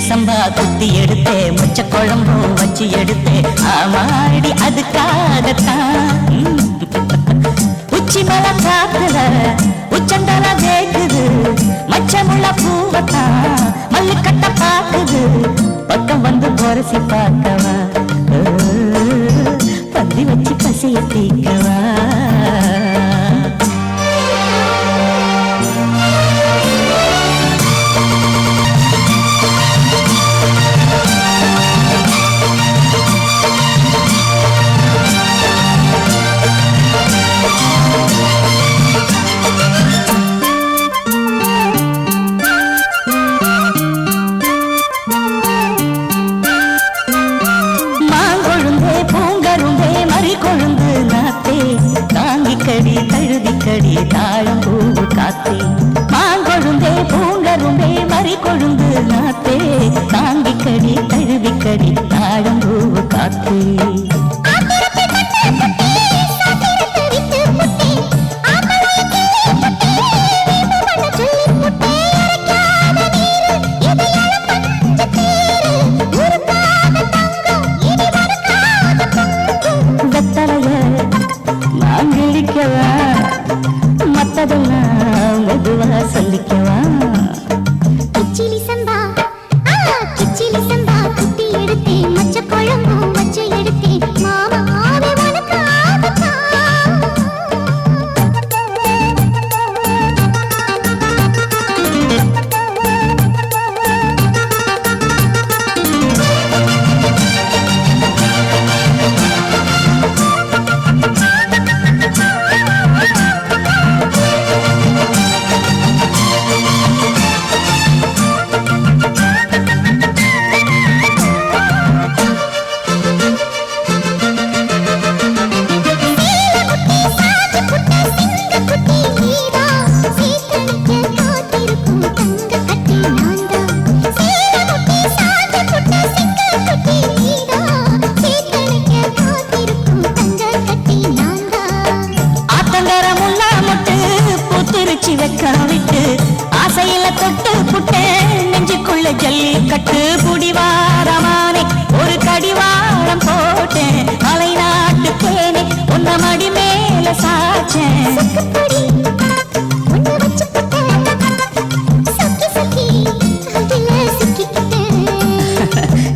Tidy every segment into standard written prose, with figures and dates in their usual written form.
சம்பா குத்தி எடுத்தே முச்ச குழம்பும் வச்சு எடுத்தே ஆமாடி அதுக்காகத்தான் உச்சி மலை காத்துல உச்சந்தல கேக்குது மச்சமுள்ள பூவத்தான் மல்லிக்கட்ட பாக்குது பக்கம் வந்து பொரசி பார்க்கவா பந்தி வச்சு பசிய தீக்கவா கழுதிக்கடி தாழம் பூவு காத்தே மாங்கொழுந்தே பூங்கரும்பே மறி கொழுந்து நாத்தே தாங்கிக்கடி கழுதிக்கடி தாழம் பூவு காத்தே மத்ததெல்லாம் மெதுவா சொல்லிக்கவா கிச்சிலி சம்பா குத்தி எடுத்தேன் மச்ச குழம்பும் வச்சு எடுத்தேன் மாமாவே விட்டு ஆசையில தொட்டு புட்டே நெஞ்சுக்குள்ள ஜல்லி கட்டு புடிவாரமானே ஒரு கடிவாரம் போட்டேன் மலை நாட்டு தேனே உன்ன மடி மேல சாச்சேன்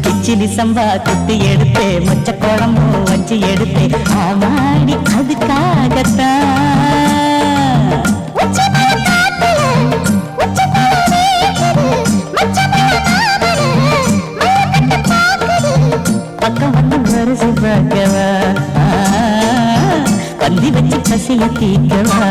கிச்சிலி சம்பா குத்தி எடுத்தே மொச்ச குழம்பும் வச்சு எடுத்தே ஆமாடி அதுக்காகத்தான் பக்கம் வந்து வருசி பார்க்கவா பந்தி வச்சு பசிய தீக்கவா